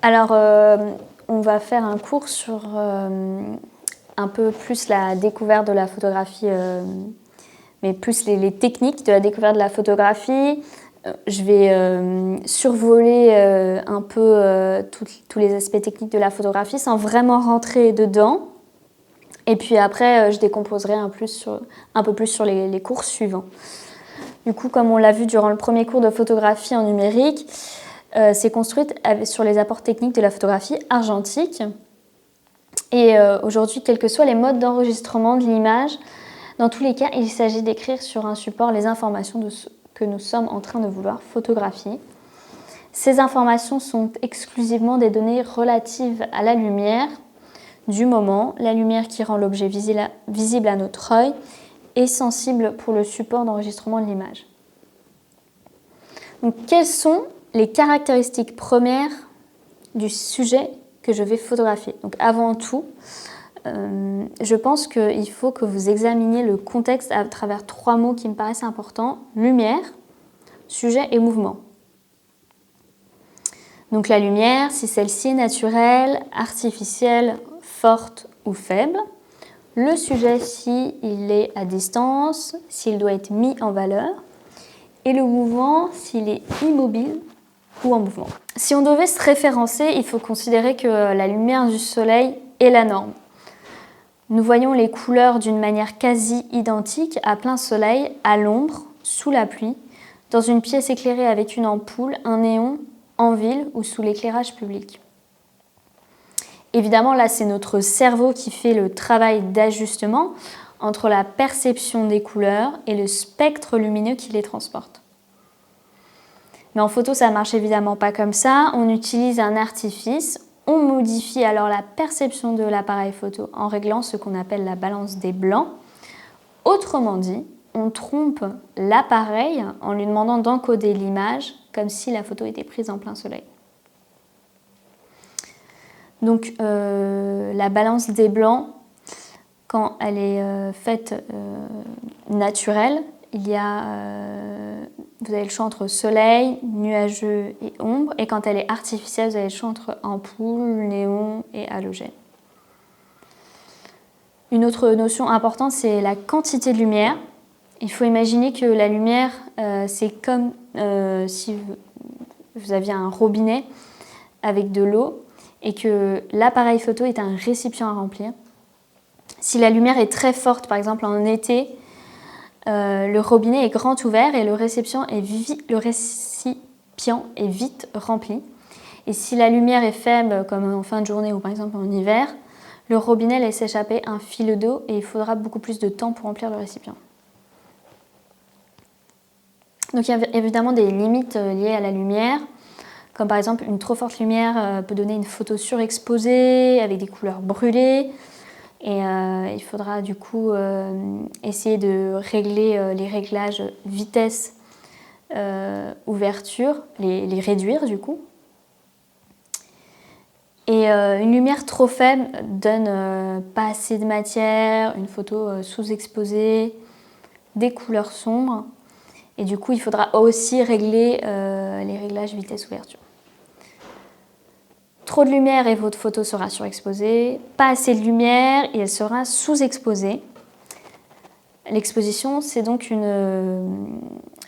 Alors, on va faire un cours sur un peu plus la découverte de la photographie, mais plus les techniques de la découverte de la photographie. Je vais survoler un peu tous les aspects techniques de la photographie sans vraiment rentrer dedans. Et puis après, je décomposerai un peu plus sur les cours suivants. Du coup, comme on l'a vu durant le premier cours de photographie en numérique, c'est construite sur les apports techniques de la photographie argentique. Et aujourd'hui, quels que soient les modes d'enregistrement de l'image, dans tous les cas, il s'agit d'écrire sur un support les informations de ce que nous sommes en train de vouloir photographier. Ces informations sont exclusivement des données relatives à la lumière du moment, la lumière qui rend l'objet visible à notre œil et sensible pour le support d'enregistrement de l'image. Donc, quelles sont les caractéristiques premières du sujet que je vais photographier? Donc, avant tout, je pense qu'il faut que vous examiniez le contexte à travers 3 mots qui me paraissent importants: lumière, sujet et mouvement. Donc la lumière, si celle-ci est naturelle, artificielle, forte ou faible. Le sujet, s'il est à distance, s'il doit être mis en valeur. Et le mouvement, s'il est immobile ou en mouvement. Si on devait se référencer, il faut considérer que la lumière du soleil est la norme. Nous voyons les couleurs d'une manière quasi identique à plein soleil, à l'ombre, sous la pluie, dans une pièce éclairée avec une ampoule, un néon, en ville ou sous l'éclairage public. Évidemment, là, c'est notre cerveau qui fait le travail d'ajustement entre la perception des couleurs et le spectre lumineux qui les transporte. Mais en photo, ça ne marche évidemment pas comme ça. On utilise un artifice. On modifie alors la perception de l'appareil photo en réglant ce qu'on appelle la balance des blancs. Autrement dit, on trompe l'appareil en lui demandant d'encoder l'image comme si la photo était prise en plein soleil. Donc la balance des blancs, quand elle est faite naturelle, il y a, vous avez le choix entre soleil, nuageux et ombre. Et quand elle est artificielle, vous avez le choix entre ampoule, néon et halogène. Une autre notion importante, c'est la quantité de lumière. Il faut imaginer que la lumière, c'est comme si vous aviez un robinet avec de l'eau et que l'appareil photo est un récipient à remplir. Si la lumière est très forte, par exemple en été, le robinet est grand ouvert et le récipient est vite rempli. Et si la lumière est faible, comme en fin de journée ou par exemple en hiver, le robinet laisse échapper un fil d'eau et il faudra beaucoup plus de temps pour remplir le récipient. Donc il y a évidemment des limites liées à la lumière, comme par exemple une trop forte lumière peut donner une photo surexposée avec des couleurs brûlées. Et il faudra du coup essayer de régler les réglages vitesse, ouverture, les réduire du coup. Et une lumière trop faible donne pas assez de matière, une photo sous-exposée, des couleurs sombres. Et du coup, il faudra aussi régler les réglages vitesse-ouverture. Trop de lumière et votre photo sera surexposée. Pas assez de lumière et elle sera sous-exposée. L'exposition, c'est donc une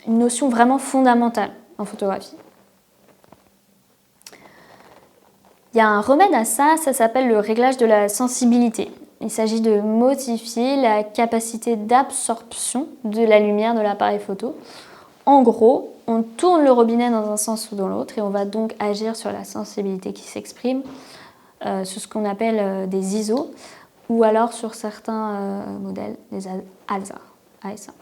notion vraiment fondamentale en photographie. Il y a un remède à ça, ça s'appelle le réglage de la sensibilité. Il s'agit de modifier la capacité d'absorption de la lumière de l'appareil photo. En gros, on tourne le robinet dans un sens ou dans l'autre et on va donc agir sur la sensibilité qui s'exprime sur ce qu'on appelle des ISO ou alors sur certains modèles, les ASA.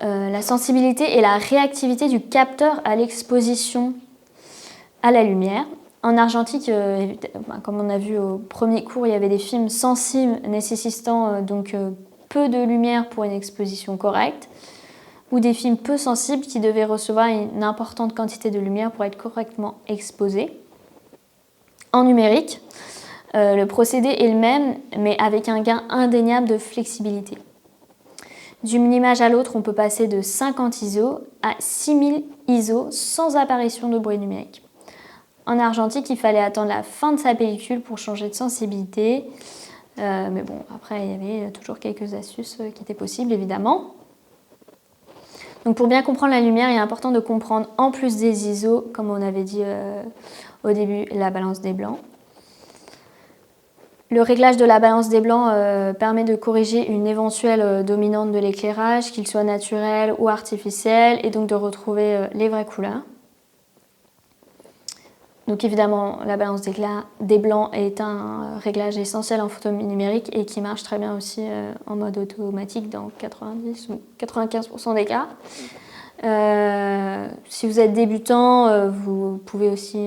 La sensibilité et la réactivité du capteur à l'exposition à la lumière. En argentique, comme on a vu au premier cours, il y avait des films sensibles nécessitant peu de lumière pour une exposition correcte, ou des films peu sensibles qui devaient recevoir une importante quantité de lumière pour être correctement exposés. En numérique, le procédé est le même, mais avec un gain indéniable de flexibilité. D'une image à l'autre, on peut passer de 50 ISO à 6000 ISO sans apparition de bruit numérique. En argentique, il fallait attendre la fin de sa pellicule pour changer de sensibilité. Mais bon, après, il y avait toujours quelques astuces qui étaient possibles, évidemment. Donc pour bien comprendre la lumière, il est important de comprendre, en plus des ISO, comme on avait dit au début, la balance des blancs. Le réglage de la balance des blancs permet de corriger une éventuelle dominante de l'éclairage, qu'il soit naturel ou artificiel, et donc de retrouver les vraies couleurs. Donc évidemment, la balance des blancs est un réglage essentiel en photo numérique et qui marche très bien aussi en mode automatique dans 90 ou 95% des cas. Si vous êtes débutant, vous pouvez aussi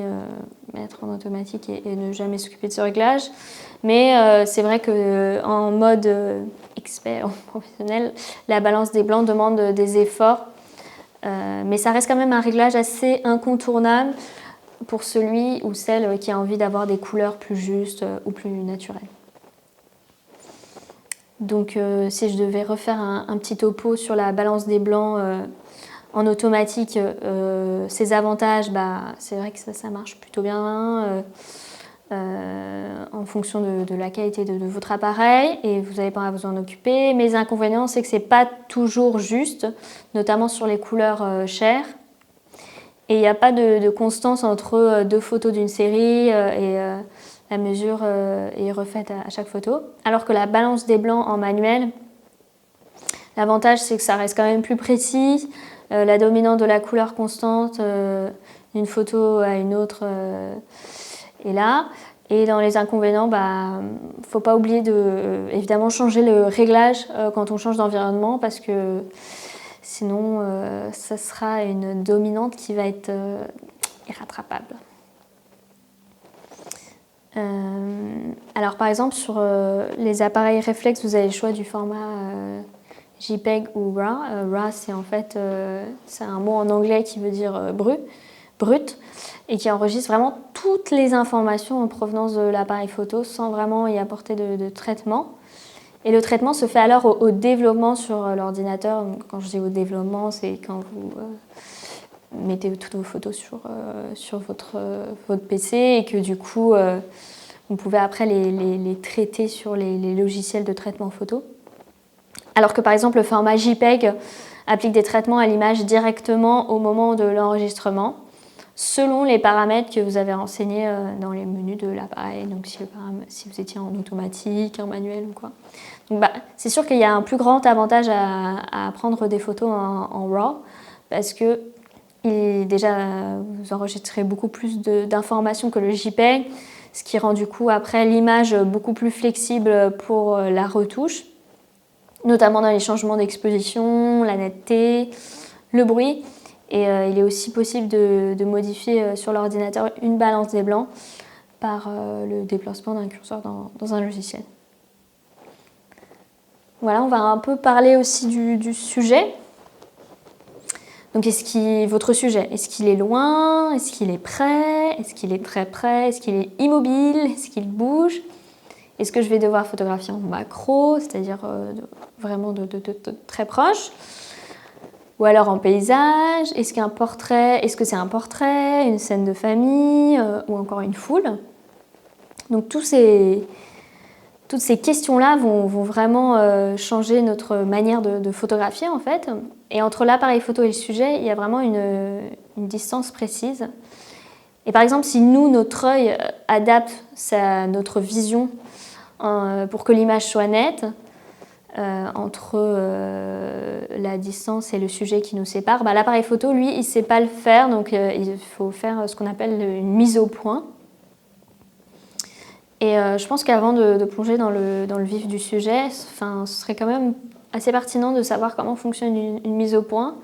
mettre en automatique et ne jamais s'occuper de ce réglage. Mais c'est vrai qu'en mode expert, professionnel, la balance des blancs demande des efforts. Mais ça reste quand même un réglage assez incontournable pour celui ou celle qui a envie d'avoir des couleurs plus justes ou plus naturelles. Donc si je devais refaire un petit topo sur la balance des blancs en automatique, ses avantages, c'est vrai que ça marche plutôt bien en fonction de la qualité de votre appareil et vous n'avez pas à vous en occuper. Mais les inconvénients, c'est que ce n'est pas toujours juste, notamment sur les couleurs chères. Et il n'y a pas de constance entre deux photos d'une série et la mesure est refaite à chaque photo. Alors que la balance des blancs en manuel, l'avantage c'est que ça reste quand même plus précis. La dominante de la couleur constante d'une photo à une autre est là. Et dans les inconvénients, faut pas oublier de évidemment changer le réglage quand on change d'environnement parce que sinon, ça sera une dominante qui va être irrattrapable. Alors par exemple, sur les appareils réflexes, vous avez le choix du format JPEG ou RAW. RAW, c'est en fait c'est un mot en anglais qui veut dire brut, et qui enregistre vraiment toutes les informations en provenance de l'appareil photo sans vraiment y apporter de traitement. Et le traitement se fait alors au développement sur l'ordinateur. Quand je dis au développement, c'est quand vous mettez toutes vos photos sur votre PC et que du coup, vous pouvez après les traiter sur les logiciels de traitement photo. Alors que par exemple, le format JPEG applique des traitements à l'image directement au moment de l'enregistrement, selon les paramètres que vous avez renseignés dans les menus de l'appareil, donc si vous étiez en automatique, en manuel ou quoi. Donc c'est sûr qu'il y a un plus grand avantage à prendre des photos en RAW parce que déjà vous enregistrez beaucoup plus d'informations que le JPEG, ce qui rend du coup après l'image beaucoup plus flexible pour la retouche, notamment dans les changements d'exposition, la netteté, le bruit. Et il est aussi possible de modifier sur l'ordinateur une balance des blancs par le déplacement d'un curseur dans un logiciel. Voilà, on va un peu parler aussi du sujet. Donc, votre sujet, est-ce qu'il est loin? Est-ce qu'il est près? Est-ce qu'il est très près? Est-ce qu'il est immobile? Est-ce qu'il bouge? Est-ce que je vais devoir photographier en macro, c'est-à-dire vraiment de très proche? Ou alors en paysage? Est-ce que c'est un portrait, une scène de famille ou encore une foule? Donc toutes ces questions-là vont vraiment changer notre manière de photographier en fait. Et entre l'appareil photo et le sujet, il y a vraiment une distance précise. Et par exemple, si notre œil adapte notre vision pour que l'image soit nette, entre la distance et le sujet qui nous sépare, l'appareil photo, lui, il ne sait pas le faire, donc il faut faire ce qu'on appelle une mise au point. Et je pense qu'avant de plonger dans le vif du sujet, ce serait quand même assez pertinent de savoir comment fonctionne une mise au point.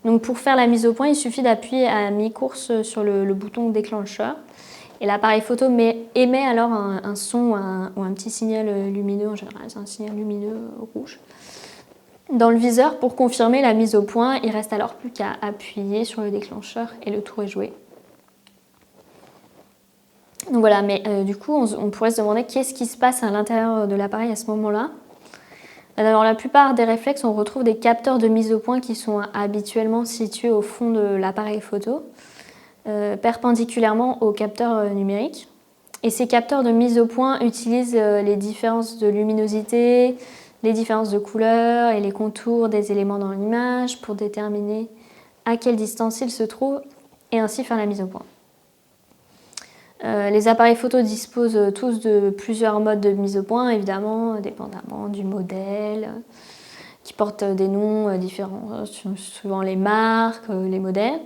Donc pour faire la mise au point, il suffit d'appuyer à mi-course sur le bouton déclencheur. Et l'appareil photo émet alors un son ou un petit signal lumineux, en général c'est un signal lumineux rouge. Dans le viseur, pour confirmer la mise au point, il ne reste alors plus qu'à appuyer sur le déclencheur et le tour est joué. Donc voilà, mais du coup, on pourrait se demander qu'est-ce qui se passe à l'intérieur de l'appareil à ce moment-là. Dans la plupart des réflexes, on retrouve des capteurs de mise au point qui sont habituellement situés au fond de l'appareil photo. perpendiculairement au capteur numérique. Et ces capteurs de mise au point utilisent les différences de luminosité, les différences de couleur et les contours des éléments dans l'image pour déterminer à quelle distance ils se trouvent et ainsi faire la mise au point. Les appareils photo disposent tous de plusieurs modes de mise au point, évidemment, dépendamment du modèle, qui portent des noms différents suivant les marques, les modèles.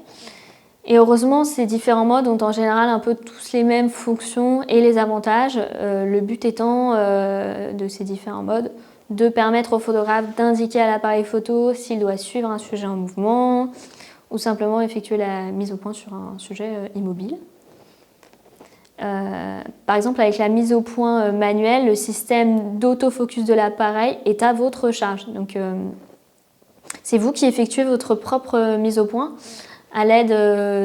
Et heureusement, ces différents modes ont en général un peu tous les mêmes fonctions et les avantages, le but étant de ces différents modes de permettre au photographe d'indiquer à l'appareil photo s'il doit suivre un sujet en mouvement ou simplement effectuer la mise au point sur un sujet immobile. Par exemple, avec la mise au point manuelle, le système d'autofocus de l'appareil est à votre charge. Donc, c'est vous qui effectuez votre propre mise au point à l'aide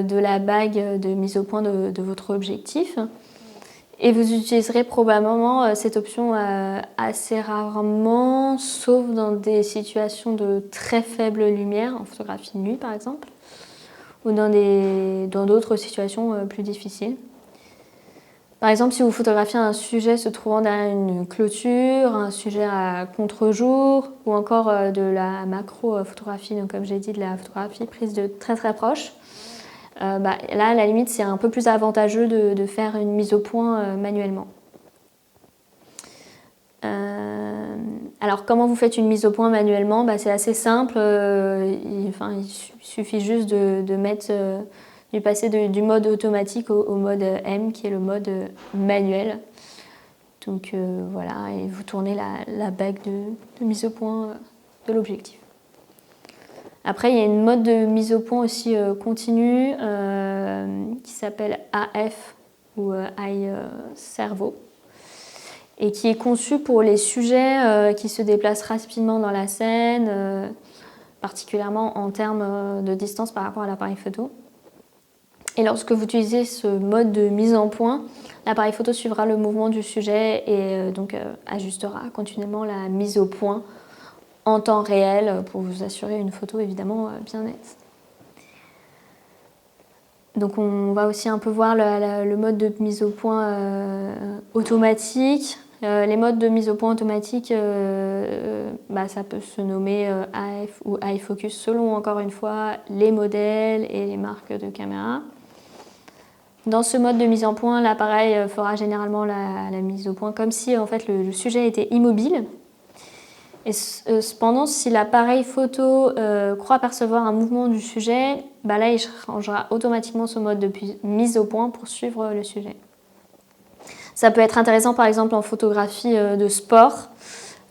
de la bague de mise au point de votre objectif. Et vous utiliserez probablement cette option assez rarement, sauf dans des situations de très faible lumière, en photographie de nuit par exemple, ou dans d'autres situations plus difficiles. Par exemple, si vous photographiez un sujet se trouvant derrière une clôture, un sujet à contre-jour, ou encore de la macro-photographie, donc comme j'ai dit, de la photographie prise de très très proche, là, à la limite, c'est un peu plus avantageux de faire une mise au point manuellement. Alors, comment vous faites une mise au point manuellement ? C'est assez simple. Il suffit juste de passer du mode automatique au mode M, qui est le mode manuel. Donc voilà, et vous tournez la bague de mise au point de l'objectif. Après, il y a une mode de mise au point aussi continue qui s'appelle AF ou Eye Servo et qui est conçue pour les sujets qui se déplacent rapidement dans la scène, particulièrement en termes de distance par rapport à l'appareil photo. Et lorsque vous utilisez ce mode de mise en point, l'appareil photo suivra le mouvement du sujet et donc ajustera continuellement la mise au point en temps réel pour vous assurer une photo évidemment bien nette. Donc on va aussi un peu voir le mode de mise au point automatique. Les modes de mise au point automatique, ça peut se nommer AF ou Eye Focus selon encore une fois les modèles et les marques de caméra. Dans ce mode de mise en point, l'appareil fera généralement la mise au point comme si en fait, le sujet était immobile. Et cependant, si l'appareil photo croit percevoir un mouvement du sujet, là, il changera automatiquement ce mode de mise au point pour suivre le sujet. Ça peut être intéressant par exemple en photographie de sport,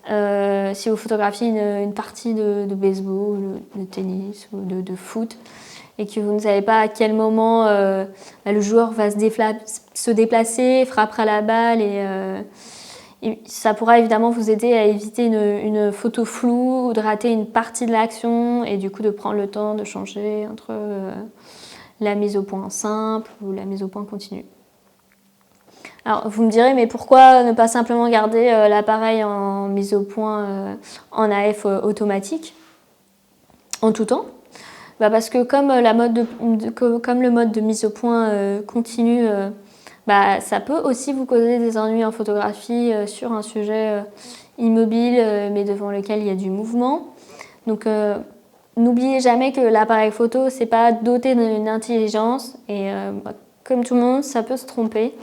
si vous photographiez une partie de baseball, de tennis ou de foot, et que vous ne savez pas à quel moment le joueur va se déplacer, frappera la balle et ça pourra évidemment vous aider à éviter une photo floue ou de rater une partie de l'action et du coup de prendre le temps de changer entre la mise au point simple ou la mise au point continue. Alors vous me direz, mais pourquoi ne pas simplement garder l'appareil en mise au point en AF automatique en tout temps ? Parce que comme le mode de mise au point continue, ça peut aussi vous causer des ennuis en photographie sur un sujet immobile mais devant lequel il y a du mouvement. Donc n'oubliez jamais que l'appareil photo, c'est pas doté d'une intelligence et comme tout le monde, ça peut se tromper.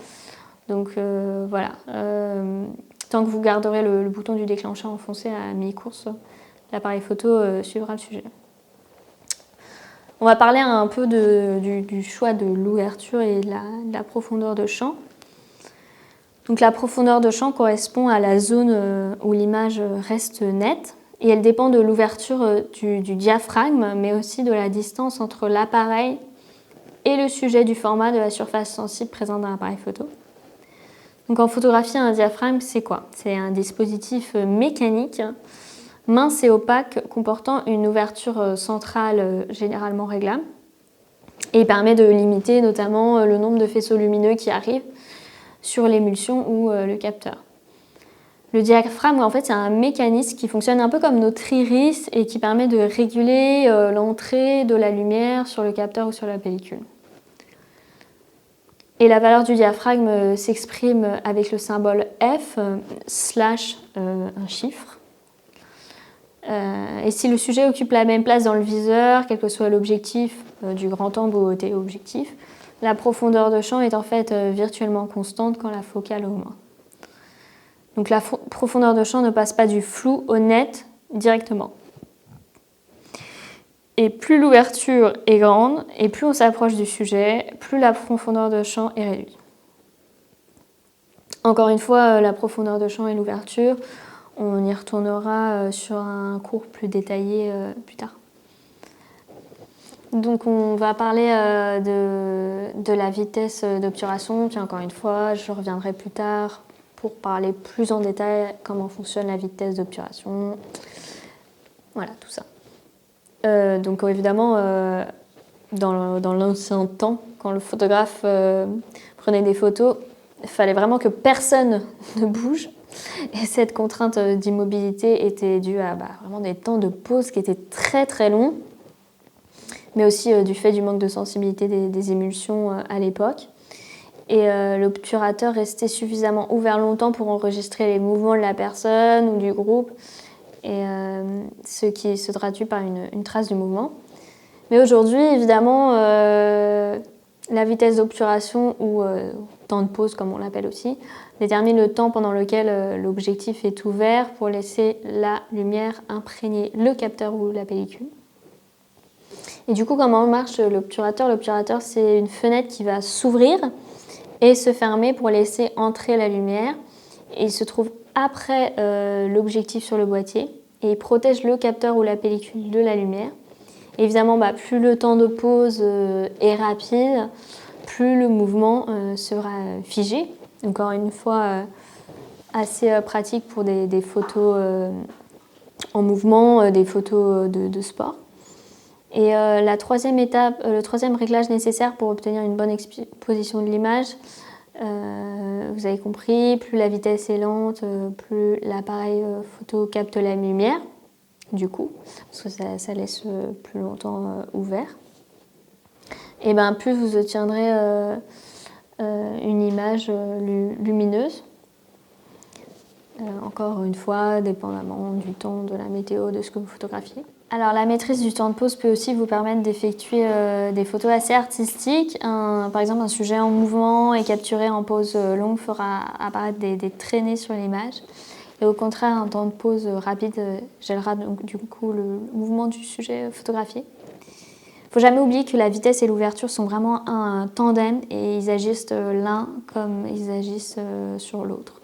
Donc voilà, tant que vous garderez le bouton du déclencheur enfoncé à mi-course, l'appareil photo suivra le sujet. On va parler un peu du choix de l'ouverture et de la profondeur de champ. Donc la profondeur de champ correspond à la zone où l'image reste nette et elle dépend de l'ouverture du diaphragme, mais aussi de la distance entre l'appareil et le sujet du format de la surface sensible présente dans l'appareil photo. Donc en photographie, un diaphragme, c'est quoi ? C'est un dispositif mécanique mince et opaque comportant une ouverture centrale généralement réglable et il permet de limiter notamment le nombre de faisceaux lumineux qui arrivent sur l'émulsion ou le capteur. Le diaphragme, en fait, c'est un mécanisme qui fonctionne un peu comme notre iris et qui permet de réguler l'entrée de la lumière sur le capteur ou sur la pellicule. Et la valeur du diaphragme s'exprime avec le symbole F / un chiffre. Et si le sujet occupe la même place dans le viseur, quel que soit l'objectif du grand angle ou téléobjectif, la profondeur de champ est en fait virtuellement constante quand la focale augmente. Donc la profondeur de champ ne passe pas du flou au net directement. Et plus l'ouverture est grande et plus on s'approche du sujet, plus la profondeur de champ est réduite. Encore une fois, la profondeur de champ et l'ouverture, on y retournera sur un cours plus détaillé plus tard. Donc on va parler de la vitesse d'obturation. Puis encore une fois, je reviendrai plus tard pour parler plus en détail comment fonctionne la vitesse d'obturation. Voilà, tout ça. Donc évidemment, dans l'ancien temps, quand le photographe prenait des photos, il fallait vraiment que personne ne bouge. Et cette contrainte d'immobilité était due à vraiment des temps de pause qui étaient très très longs, mais aussi du fait du manque de sensibilité des émulsions à l'époque. Et l'obturateur restait suffisamment ouvert longtemps pour enregistrer les mouvements de la personne ou du groupe, et ce qui se traduit par une trace du mouvement. Mais aujourd'hui, évidemment, la vitesse d'obturation ou temps de pause, comme on l'appelle aussi, détermine le temps pendant lequel l'objectif est ouvert pour laisser la lumière imprégner le capteur ou la pellicule. Et du coup, comment marche l'obturateur? L'obturateur, c'est une fenêtre qui va s'ouvrir et se fermer pour laisser entrer la lumière. Et il se trouve après l'objectif sur le boîtier et il protège le capteur ou la pellicule de la lumière. Et évidemment, plus le temps de pause est rapide, plus le mouvement sera figé. Encore une fois, assez pratique pour des photos en mouvement, des photos de sport. Et la troisième étape, le troisième réglage nécessaire pour obtenir une bonne exposition de l'image, vous avez compris, plus la vitesse est lente, plus l'appareil photo capte la lumière, du coup, parce que ça laisse plus longtemps ouvert. Et plus vous obtiendrez une image lumineuse. Encore une fois, dépendamment du temps, de la météo, de ce que vous photographiez. Alors la maîtrise du temps de pause peut aussi vous permettre d'effectuer des photos assez artistiques. Par exemple, un sujet en mouvement et capturé en pause longue fera apparaître des traînées sur l'image. Et au contraire, un temps de pause rapide gèlera donc, du coup le mouvement du sujet photographié. Il ne faut jamais oublier que la vitesse et l'ouverture sont vraiment un tandem et ils agissent l'un comme ils agissent sur l'autre.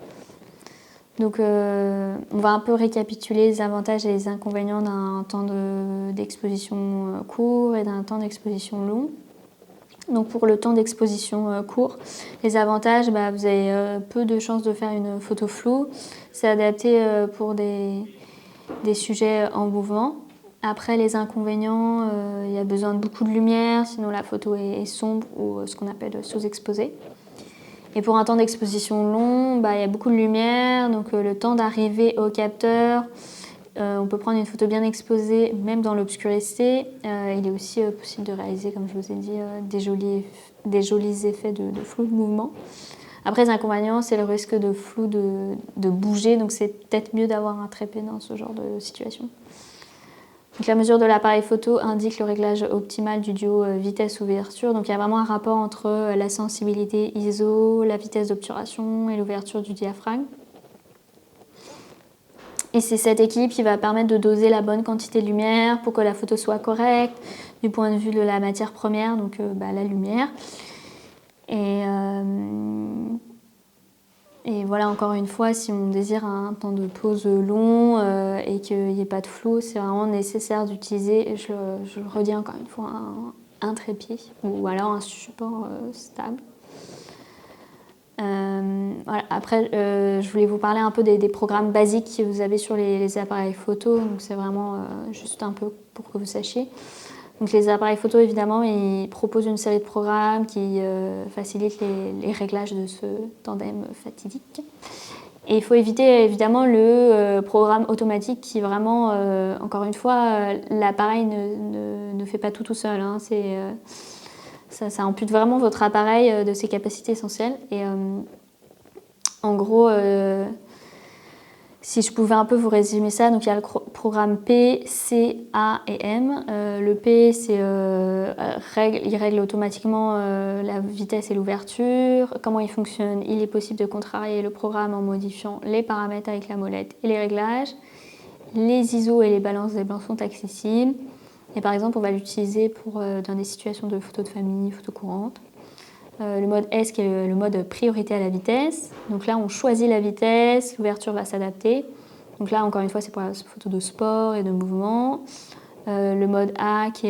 Donc on va un peu récapituler les avantages et les inconvénients d'un temps d'exposition court et d'un temps d'exposition long. Donc pour le temps d'exposition court, les avantages, vous avez peu de chances de faire une photo floue. C'est adapté pour des sujets en mouvement. Après les inconvénients, il y a besoin de beaucoup de lumière, sinon la photo est sombre ou ce qu'on appelle sous-exposée. Et pour un temps d'exposition long, il y a beaucoup de lumière, donc le temps d'arriver au capteur, on peut prendre une photo bien exposée, même dans l'obscurité. Il est aussi possible de réaliser, comme je vous ai dit, des jolis effets de flou de mouvement. Après, les inconvénients, c'est le risque de flou de bouger, donc c'est peut-être mieux d'avoir un trépied dans ce genre de situation. Donc, la mesure de l'appareil photo indique le réglage optimal du duo vitesse-ouverture. Donc il y a vraiment un rapport entre la sensibilité ISO, la vitesse d'obturation et l'ouverture du diaphragme. Et c'est cet équilibre qui va permettre de doser la bonne quantité de lumière pour que la photo soit correcte du point de vue de la matière première, donc la lumière. Et voilà, encore une fois, si on désire un temps de pause long et qu'il n'y ait pas de flou, c'est vraiment nécessaire d'utiliser, je le redis encore une fois, un trépied ou alors un support stable. Voilà. Après, je voulais vous parler un peu des programmes basiques que vous avez sur les appareils photo. Donc c'est vraiment juste un peu pour que vous sachiez. Donc les appareils photo, évidemment, ils proposent une série de programmes qui facilitent les réglages de ce tandem fatidique. Et il faut éviter évidemment le programme automatique qui vraiment, encore une fois, l'appareil ne fait pas tout seul. Hein. Ça ampute vraiment votre appareil de ses capacités essentielles. Et en gros, si je pouvais un peu vous résumer ça, donc il y a le programme P, C, A et M. Le P, c'est il règle automatiquement la vitesse et l'ouverture. Comment il fonctionne? Il est possible de contrarier le programme en modifiant les paramètres avec la molette et les réglages. Les ISO et les balances des blancs sont accessibles. Et par exemple, on va l'utiliser dans des situations de photos de famille, photos courantes. Le mode S qui est le mode priorité à la vitesse. Donc là, on choisit la vitesse, l'ouverture va s'adapter. Donc là, encore une fois, c'est pour la photo de sport et de mouvement. Le mode A qui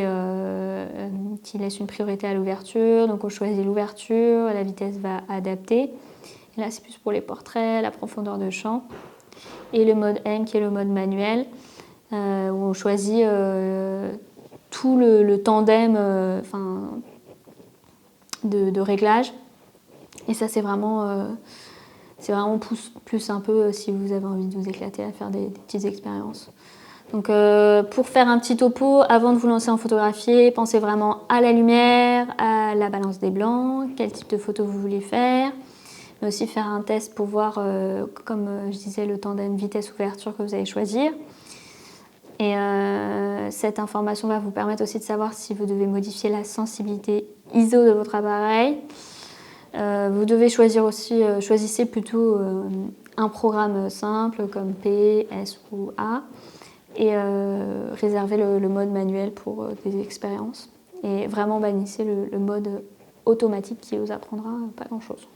laisse une priorité à l'ouverture. Donc on choisit l'ouverture, la vitesse va adapter. Et là, c'est plus pour les portraits, la profondeur de champ. Et le mode M qui est le mode manuel, où on choisit tout le tandem de réglage. Et ça, c'est vraiment plus un peu si vous avez envie de vous éclater à faire des petites expériences. Donc pour faire un petit topo, avant de vous lancer en photographie, pensez vraiment à la lumière, à la balance des blancs, quel type de photo vous voulez faire, mais aussi faire un test pour voir, comme je disais, le tandem vitesse-ouverture que vous allez choisir. Et cette information va vous permettre aussi de savoir si vous devez modifier la sensibilité ISO de votre appareil. Vous devez choisissez plutôt un programme simple comme P, S ou A et réservez le mode manuel pour des expériences. Et vraiment bannissez le mode automatique qui vous apprendra pas grand-chose.